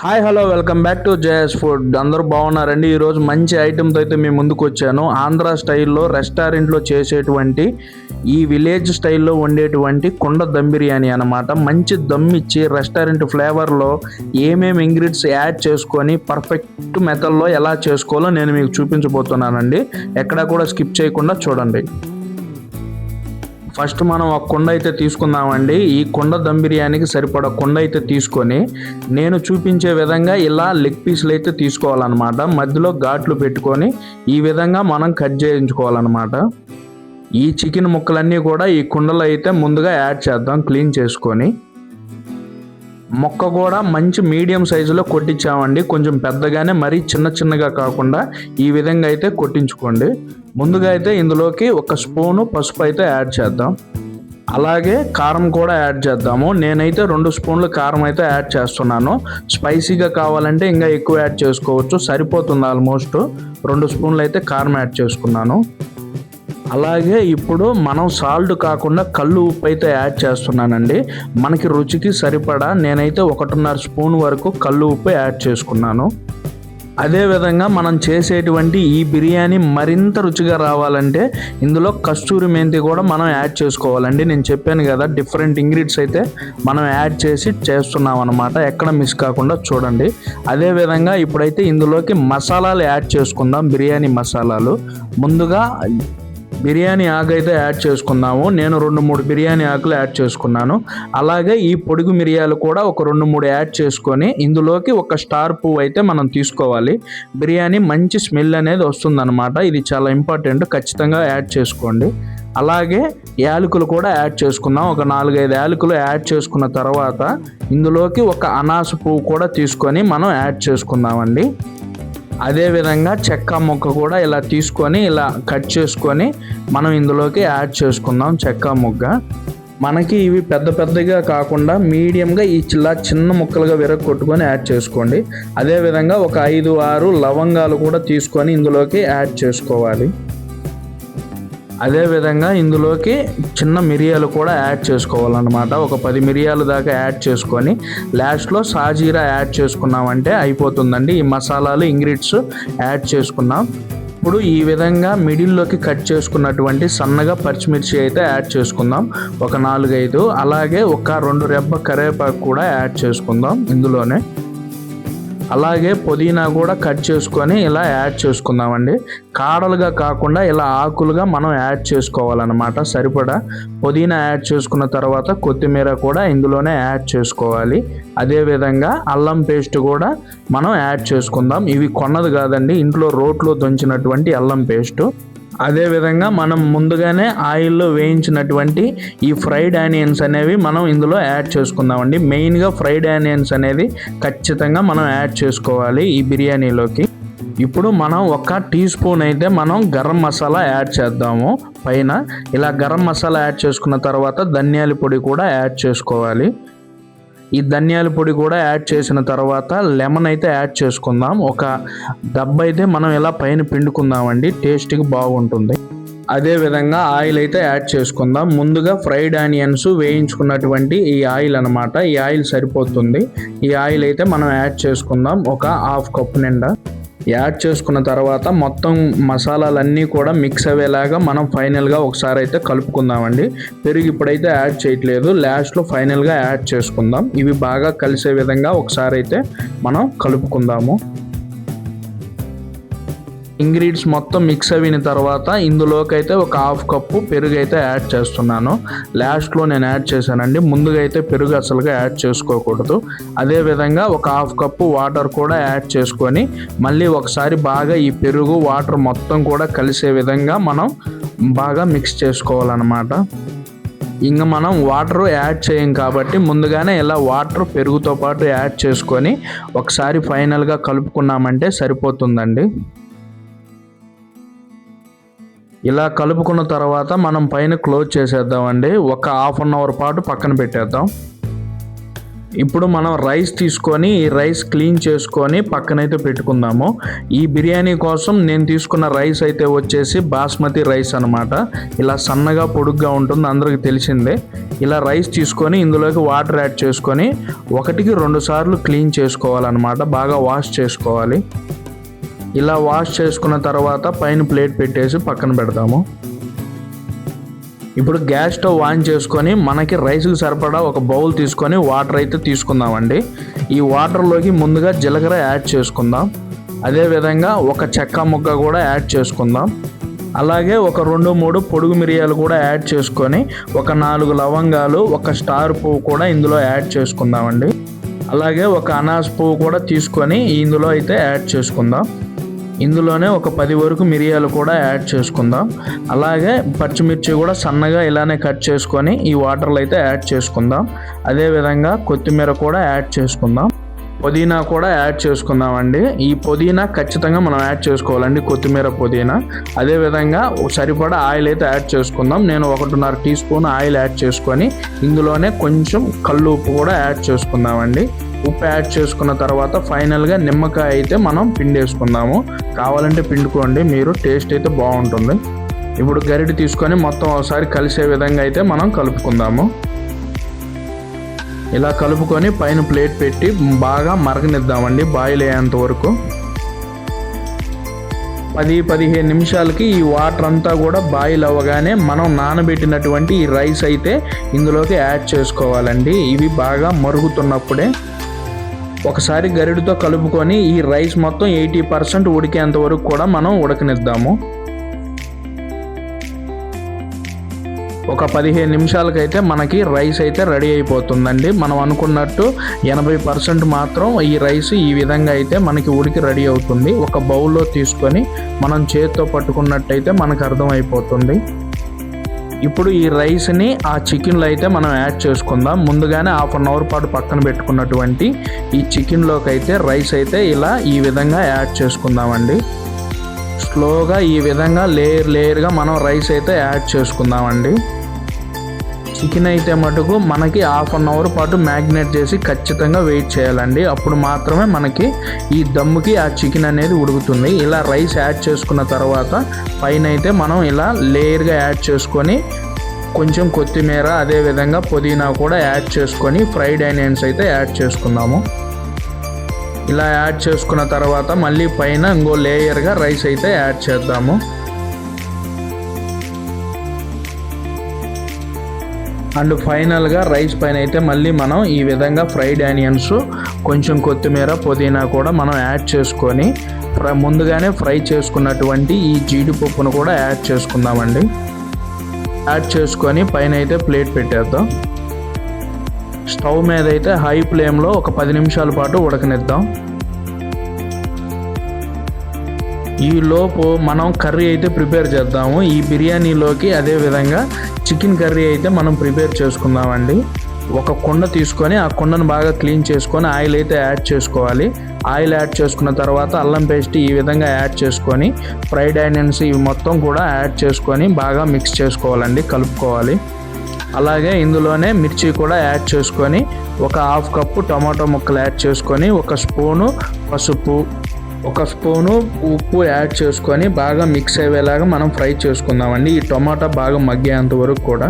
Hi hello welcome back to JS food. అందరూ బాగున్నారండి. ఈరోజు మంచి ఐటెంతో అయితే మేము ముందుకు వచ్చాను. ఆంధ్ర స్టైల్లో రెస్టారెంట్లో చేసేటువంటి ఈ విలేజ్ స్టైల్లో వండేటువంటి కుండ దమ్ బిర్యానీ అనమాట. మంచి దమ్ ఇచ్చి రెస్టారెంట్ ఫ్లేవర్లో ఏమేమి ఇంగ్రీడియంట్స్ యాడ్ చేసుకొని పర్ఫెక్ట్ మెథడ్లో ఎలా చేసుకోవాలో నేను మీకు చూపించబోతున్నానండి. ఎక్కడా కూడా స్కిప్ చేయకుండా చూడండి. ఫస్ట్ మనం ఒక కుండ అయితే తీసుకుందామండి. ఈ కుండ దమ్ బిర్యానీకి సరిపడా కుండ అయితే తీసుకొని నేను చూపించే విధంగా ఇలా లెగ్ పీసులు అయితే తీసుకోవాలన్నమాట. మధ్యలో ఘాట్లు పెట్టుకొని ఈ విధంగా మనం కట్ చేయించుకోవాలన్నమాట. ఈ చికెన్ ముక్కలన్నీ కూడా ఈ కుండలో అయితే ముందుగా యాడ్ చేద్దాం క్లీన్ చేసుకొని. మొక్క కూడా మంచి మీడియం సైజులో కొట్టించామండి. కొంచెం పెద్దగానే మరీ చిన్నగా కాకుండా ఈ విధంగా అయితే కొట్టించుకోండి. ముందుగా అయితే ఇందులోకి ఒక స్పూను పసుపు అయితే యాడ్ చేద్దాం. అలాగే కారం కూడా యాడ్ చేద్దాము. నేనైతే 2 స్పూన్లు కారం అయితే యాడ్ చేస్తున్నాను. స్పైసీగా కావాలంటే ఇంకా ఎక్కువ యాడ్ చేసుకోవచ్చు, సరిపోతుంది. ఆల్మోస్ట్ 2 స్పూన్లు అయితే కారం యాడ్ చేసుకున్నాను. అలాగే ఇప్పుడు మనం సాల్ట్ కాకుండా కళ్ళు ఉప్పు అయితే యాడ్ చేస్తున్నానండి. మనకి రుచికి సరిపడా నేనైతే 1.5 స్పూన్ వరకు కళ్ళు ఉప్పు యాడ్ చేసుకున్నాను. అదేవిధంగా మనం చేసేటువంటి ఈ బిర్యానీ మరింత రుచిగా రావాలంటే ఇందులో కస్తూరి మెంతి కూడా మనం యాడ్ చేసుకోవాలండి. నేను చెప్పాను కదా, డిఫరెంట్ ఇంగ్రీడియంట్స్ అయితే మనం యాడ్ చేసి చేస్తున్నాం అనమాట. ఎక్కడ మిస్ కాకుండా చూడండి. అదేవిధంగా ఇప్పుడైతే ఇందులోకి మసాలాలు యాడ్ చేసుకుందాం. బిర్యానీ మసాలాలు ముందుగా బిర్యానీ ఆకు అయితే యాడ్ చేసుకుందాము. నేను 2-3 బిర్యానీ ఆకులు యాడ్ చేసుకున్నాను. అలాగే ఈ పొడుగు మిరియాలు కూడా ఒక 2-3 యాడ్ చేసుకొని ఇందులోకి ఒక స్టార్ పువ్వు అయితే మనం తీసుకోవాలి. బిర్యానీ మంచి స్మెల్ అనేది వస్తుందన్నమాట. ఇది చాలా ఇంపార్టెంట్, ఖచ్చితంగా యాడ్ చేసుకోండి. అలాగే యాలకులు కూడా యాడ్ చేసుకుందాం. ఒక 4-5 యాలకులు యాడ్ చేసుకున్న తర్వాత ఇందులోకి ఒక అనాస పువ్వు కూడా తీసుకొని మనం యాడ్ చేసుకుందామండి. అదేవిధంగా చెక్క ముక్క కూడా ఇలా తీసుకొని ఇలా కట్ చేసుకొని మనం ఇందులోకి యాడ్ చేసుకుందాం. చెక్క ముక్క మనకి ఇవి పెద్దగా కాకుండా మీడియంగా ఈ చిన్న ముక్కలుగా విరగొట్టుకొని యాడ్ చేసుకోండి. అదేవిధంగా ఒక 5-6 లవంగాలు కూడా తీసుకొని ఇందులోకి యాడ్ చేసుకోవాలి. అదేవిధంగా ఇందులోకి చిన్న మిరియాలు కూడా యాడ్ చేసుకోవాలన్నమాట. ఒక 10 మిరియాలు దాకా యాడ్ చేసుకొని లాస్ట్లో సాజీరా యాడ్ చేసుకున్నామంటే అయిపోతుందండి. ఈ మసాలాలు ఇంగ్రీడియంట్స్ యాడ్ చేసుకున్నాం. ఇప్పుడు ఈ విధంగా మిడిల్లోకి కట్ చేసుకున్నటువంటి సన్నగా పచ్చిమిర్చి అయితే యాడ్ చేసుకుందాం. ఒక 4-5. అలాగే ఒక 2 రెబ్బ కరివేపాకు కూడా యాడ్ చేసుకుందాం ఇందులోనే. అలాగే పుదీనా కూడా కట్ చేసుకొని ఇలా యాడ్ చేసుకుందామండి. కాడలుగా కాకుండా ఇలా ఆకులుగా మనం యాడ్ చేసుకోవాలన్నమాట. సరిపడా పుదీనా యాడ్ చేసుకున్న తర్వాత కొత్తిమీర కూడా ఇందులోనే యాడ్ చేసుకోవాలి. అదేవిధంగా అల్లం పేస్ట్ కూడా మనం యాడ్ చేసుకుందాం. ఇవి కొన్నది కాదండి, ఇంట్లో రోట్లో దంచినటువంటి అల్లం పేస్టు. అదేవిధంగా మనం ముందుగానే ఆయిల్లో వేయించినటువంటి ఈ ఫ్రైడ్ ఆనియన్స్ అనేవి మనం ఇందులో యాడ్ చేసుకుందామండి. మెయిన్గా ఫ్రైడ్ ఆనియన్స్ అనేది ఖచ్చితంగా మనం యాడ్ చేసుకోవాలి ఈ బిర్యానీలోకి. ఇప్పుడు మనం 1 టీ స్పూన్ అయితే మనం గరం మసాలా యాడ్ చేద్దాము పైన. ఇలా గరం మసాలా యాడ్ చేసుకున్న తర్వాత ధనియాల పొడి కూడా యాడ్ చేసుకోవాలి. ఈ ధనియాల పొడి కూడా యాడ్ చేసిన తర్వాత లెమన్ అయితే యాడ్ చేసుకుందాం. ఒక దెబ్బ అయితే మనం ఇలా పైన పిండుకుందామండి, టేస్ట్కి బాగుంటుంది. అదేవిధంగా ఆయిల్ అయితే యాడ్ చేసుకుందాం. ముందుగా ఫ్రైడ్ ఆనియన్స్ వేయించుకున్నటువంటి ఈ ఆయిల్ అనమాట. ఈ ఆయిల్ సరిపోతుంది. ఈ ఆయిల్ అయితే మనం యాడ్ చేసుకుందాం. ఒక 1/2 కప్పు నిండా యాడ్ చేసుకున్న తర్వాత మొత్తం మసాలాలన్నీ కూడా మిక్స్ అయ్యేలాగా మనం ఫైనల్గా ఒకసారి అయితే కలుపుకుందామండి. పెరుగు ఇప్పుడైతే యాడ్ చేయట్లేదు, లాస్ట్లో ఫైనల్గా యాడ్ చేసుకుందాం. ఇవి బాగా కలిసే విధంగా ఒకసారి అయితే మనం కలుపుకుందాము. ఇంగ్రీడియంట్స్ మొత్తం మిక్స్ అయిన తర్వాత ఇందులోకి అయితే ఒక 1/2 కప్పు పెరుగు అయితే యాడ్ చేస్తున్నాను. లాస్ట్లో నేను యాడ్ చేశానండి. ముందుగా అయితే పెరుగు అసలుగా యాడ్ చేసుకోకూడదు. అదేవిధంగా ఒక 1/2 కప్పు వాటర్ కూడా యాడ్ చేసుకొని మళ్ళీ ఒకసారి బాగా ఈ పెరుగు వాటర్ మొత్తం కూడా కలిసే విధంగా మనం బాగా మిక్స్ చేసుకోవాలన్నమాట. ఇంకా మనం వాటర్ యాడ్ చేయం కాబట్టి ముందుగానే ఇలా వాటర్ పెరుగుతో పాటు యాడ్ చేసుకొని ఒకసారి ఫైనల్గా కలుపుకున్నామంటే సరిపోతుందండి. ఇలా కలుపుకున్న తర్వాత మనం పైన క్లోజ్ చేసేద్దామండి. ఒక 1/2 అవర్ పాటు పక్కన పెట్టేద్దాం. ఇప్పుడు మనం రైస్ తీసుకొని ఈ రైస్ క్లీన్ చేసుకొని పక్కనైతే పెట్టుకుందాము. ఈ బిర్యానీ కోసం నేను తీసుకున్న రైస్ అయితే వచ్చేసి బాస్మతి రైస్ అనమాట. ఇలా సన్నగా పొడుగ్గా ఉంటుంది, అందరికీ తెలిసిందే. ఇలా రైస్ తీసుకొని ఇందులోకి వాటర్ యాడ్ చేసుకొని 1కి 2 సార్లు క్లీన్ చేసుకోవాలన్నమాట. బాగా వాష్ చేసుకోవాలి. ఇలా వాష్ చేసుకున్న తర్వాత పైన ప్లేట్ పెట్టేసి పక్కన పెడతాము. ఇప్పుడు గ్యాస్ స్టవ్ ఆన్ చేసుకొని మనకి రైస్కి సరిపడా ఒక బౌల్ తీసుకొని వాటర్ అయితే తీసుకుందామండి. ఈ వాటర్లోకి ముందుగా జీలకర్ర యాడ్ చేసుకుందాం. అదేవిధంగా ఒక చెక్క ముక్క కూడా యాడ్ చేసుకుందాం. అలాగే ఒక 2-3 పొడుగు మిరియాలు కూడా యాడ్ చేసుకొని ఒక 4 లవంగాలు, ఒక స్టార్ పువ్వు కూడా ఇందులో యాడ్ చేసుకుందామండి. అలాగే ఒక అనాస పువ్వు కూడా తీసుకొని ఇందులో అయితే యాడ్ చేసుకుందాం. ఇందులోనే ఒక 10 వరకు మిరియాలు కూడా యాడ్ చేసుకుందాం. అలాగే పచ్చిమిర్చి కూడా సన్నగా ఇలానే కట్ చేసుకొని ఈ వాటర్లో అయితే యాడ్ చేసుకుందాం. అదేవిధంగా కొత్తిమీర కూడా యాడ్ చేసుకుందాం. పుదీనా కూడా యాడ్ చేసుకుందామండి. ఈ పుదీనా ఖచ్చితంగా మనం యాడ్ చేసుకోవాలండి, కొత్తిమీర పుదీనా. అదేవిధంగా సరిపడా ఆయిల్ అయితే యాడ్ చేసుకుందాం. నేను 1.5 టీ స్పూన్ ఆయిల్ యాడ్ చేసుకొని ఇందులోనే కొంచెం కల్లు ఉప్పు కూడా యాడ్ చేసుకుందామండి. ఉప్పు యాడ్ చేసుకున్న తర్వాత ఫైనల్గా నిమ్మకాయ అయితే మనం పిండేసుకుందాము. కావాలంటే పిండుకోండి మీరు, టేస్ట్ అయితే బాగుంటుంది. ఇప్పుడు గరిటె తీసుకొని మొత్తం ఒకసారి కలిసే విధంగా అయితే మనం కలుపుకుందాము. ఇలా కలుపుకొని పైన ప్లేట్ పెట్టి బాగా మరగనిద్దామండి, బాయిల్ అయ్యేంత వరకు. 10-15 నిమిషాలకి ఈ వాటర్ అంతా కూడా బాయిల్ అవ్వగానే మనం నానబెట్టినటువంటి ఈ రైస్ అయితే ఇందులోకి యాడ్ చేసుకోవాలండి. ఇవి బాగా మరుగుతున్నప్పుడే ఒకసారి గరిటెతో కలుపుకొని ఈ రైస్ మొత్తం 80% ఉడికేంత వరకు కూడా మనం ఉడకనిద్దాము. ఒక 15 నిమిషాలకైతే మనకి రైస్ అయితే రెడీ అయిపోతుందండి. మనం అనుకున్నట్టు 80% మాత్రం ఈ రైస్ ఈ విధంగా అయితే మనకి ఉడికి రెడీ అవుతుంది. ఒక బౌల్లో తీసుకొని మనం చేతితో పట్టుకున్నట్టయితే మనకు అర్థమైపోతుంది. ఇప్పుడు ఈ రైస్ని ఆ చికెన్లో అయితే మనం యాడ్ చేసుకుందాం. ముందుగానే 1/2 అవర్ పాటు పక్కన పెట్టుకున్నటువంటి ఈ చికెన్లోకి అయితే రైస్ అయితే ఇలా ఈ విధంగా యాడ్ చేసుకుందామండి. స్లోగా ఈ విధంగా లేయర్గా మనం రైస్ అయితే యాడ్ చేసుకుందామండి. చికెన్ అయితే మటుకు మనకి 1/2 అవర్ పాటు మ్యాగ్నేట్ చేసి ఖచ్చితంగా వెయిట్ చేయాలండి. అప్పుడు మాత్రమే మనకి ఈ దమ్ముకి ఆ చికెన్ అనేది ఉడుకుతుంది. ఇలా రైస్ యాడ్ చేసుకున్న తర్వాత పైన అయితే మనం ఇలా లేయర్గా యాడ్ చేసుకొని కొంచెం కొత్తిమీర, అదేవిధంగా పుదీనా కూడా యాడ్ చేసుకొని ఫ్రైడ్ ఆనియన్స్ అయితే యాడ్ చేసుకుందాము. ఇలా యాడ్ చేసుకున్న తర్వాత మళ్ళీ పైన ఇంకో లేయర్గా రైస్ అయితే యాడ్ చేద్దాము. అండ్ ఫైనల్గా రైస్ పైన అయితే మళ్ళీ మనం ఈ విధంగా ఫ్రైడ్ ఆనియన్స్, కొంచెం కొత్తిమీర, పుదీనా కూడా మనం యాడ్ చేసుకొని ముందుగానే ఫ్రై చేసుకున్నటువంటి ఈ జీడిపప్పును కూడా యాడ్ చేసుకుందామండి. యాడ్ చేసుకొని పైన అయితే ప్లేట్ పెట్టేద్దాం. స్టవ్ మీద అయితే హై ఫ్లేమ్లో ఒక 10 నిమిషాల పాటు ఉడకనిద్దాం. ఈ లోపు మనం కర్రీ అయితే ప్రిపేర్ చేద్దాము ఈ బిర్యానీలోకి. అదేవిధంగా చికెన్ కర్రీ అయితే మనం ప్రిపేర్ చేసుకుందామండి. ఒక కుండ తీసుకొని ఆ కుండను బాగా క్లీన్ చేసుకొని ఆయిల్ అయితే యాడ్ చేసుకోవాలి. ఆయిల్ యాడ్ చేసుకున్న తర్వాత అల్లం పేస్ట్ ఈ విధంగా యాడ్ చేసుకొని ఫ్రైడ్ ఆనియన్స్ ఇవి మొత్తం కూడా యాడ్ చేసుకొని బాగా మిక్స్ చేసుకోవాలండి, కలుపుకోవాలి. అలాగే ఇందులోనే మిర్చి కూడా యాడ్ చేసుకొని ఒక 1/2 కప్పు టమాటో ముక్కలు యాడ్ చేసుకొని ఒక స్పూను పసుపు, ఒక స్పూను ఉప్పు యాడ్ చేసుకొని బాగా మిక్స్ అయ్యేలాగా మనం ఫ్రై చేసుకుందామండి. ఈ టమాటా బాగా మగ్గేంత వరకు కూడా.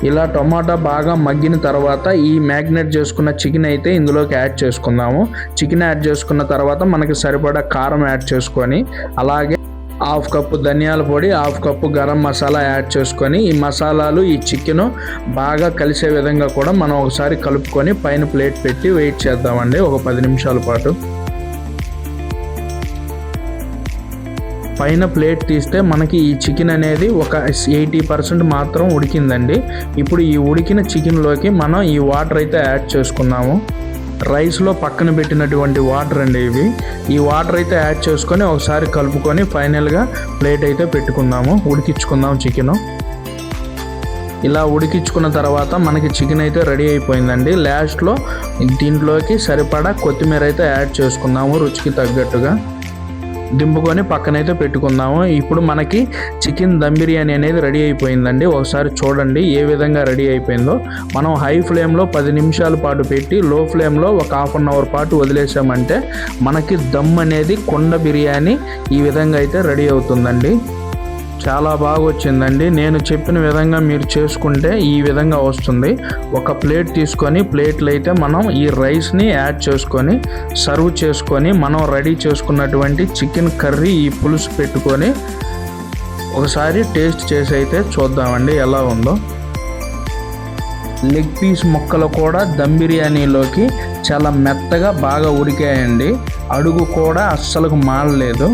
ఇలా టమాటా బాగా మగ్గిన తర్వాత ఈ మ్యాగ్నేట్ చేసుకున్న చికెన్ అయితే ఇందులోకి యాడ్ చేసుకుందాము. చికెన్ యాడ్ చేసుకున్న తర్వాత మనకి సరిపడా కారం యాడ్ చేసుకొని, అలాగే 1/2 కప్పు ధనియాల పొడి, 1/2 కప్పు గరం మసాలా యాడ్ చేసుకొని ఈ మసాలాలు ఈ చికెన్ బాగా కలిసే విధంగా కూడా మనం ఒకసారి కలుపుకొని పైన ప్లేట్ పెట్టి వెయిట్ చేద్దామండి ఒక 10 నిమిషాల పాటు. పైన ప్లేట్ తీస్తే మనకి ఈ చికెన్ అనేది ఒక 80% మాత్రం ఉడికిందండి. ఇప్పుడు ఈ ఉడికిన చికెన్లోకి మనం ఈ వాటర్ అయితే యాడ్ చేసుకున్నాము. రైస్లో పక్కన పెట్టినటువంటి వాటర్ అండి ఇవి. ఈ వాటర్ అయితే యాడ్ చేసుకొని ఒకసారి కలుపుకొని ఫైనల్గా ప్లేట్ అయితే పెట్టుకుందాము, ఉడికించుకుందాం చికెను. ఇలా ఉడికించుకున్న తర్వాత మనకి చికెన్ అయితే రెడీ అయిపోయిందండి. లాస్ట్లో దీంట్లోకి సరిపడా కొత్తిమీర అయితే యాడ్ చేసుకుందాము రుచికి తగ్గట్టుగా. దింపుకొని పక్కనైతే పెట్టుకుందాము. ఇప్పుడు మనకి చికెన్ దమ్ బిర్యానీ అనేది రెడీ అయిపోయిందండి. ఒకసారి చూడండి ఏ విధంగా రెడీ అయిపోయిందో. మనం హై ఫ్లేమ్లో 10 నిమిషాల పాటు పెట్టి లో ఫ్లేమ్లో ఒక హాఫ్ అన్ అవర్ పాటు వదిలేసామంటే మనకి దమ్ అనేది కుండ బిర్యానీ ఈ విధంగా అయితే రెడీ అవుతుందండి. చాలా బాగా వచ్చిందండి. నేను చెప్పిన విధంగా మీరు చేసుకుంటే ఈ విధంగా వస్తుంది. ఒక ప్లేట్ తీసుకొని ప్లేట్లో అయితే మనం ఈ రైస్ని యాడ్ చేసుకొని సర్వ్ చేసుకొని మనం రెడీ చేసుకున్నటువంటి చికెన్ కర్రీ ఈ పులుసు పెట్టుకొని ఒకసారి టేస్ట్ చేసి అయితే చూద్దామండి ఎలా ఉందో. లెగ్ పీస్ ముక్కలు కూడా దమ్ బిర్యానీలోకి చాలా మెత్తగా బాగా ఉడికాయండి. అడుగు కూడా అస్సలు మాడలేదు.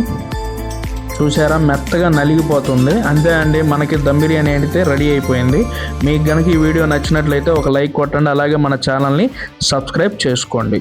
చూసారా, మెత్తగా నలిగిపోతుంది. అంతే అండి, మనకి దమ్ బిర్యానీ అయితే రెడీ అయిపోయింది. మీకు కనుక ఈ వీడియో నచ్చినట్లయితే ఒక లైక్ కొట్టండి. అలాగే మన ఛానల్ని సబ్స్క్రైబ్ చేసుకోండి.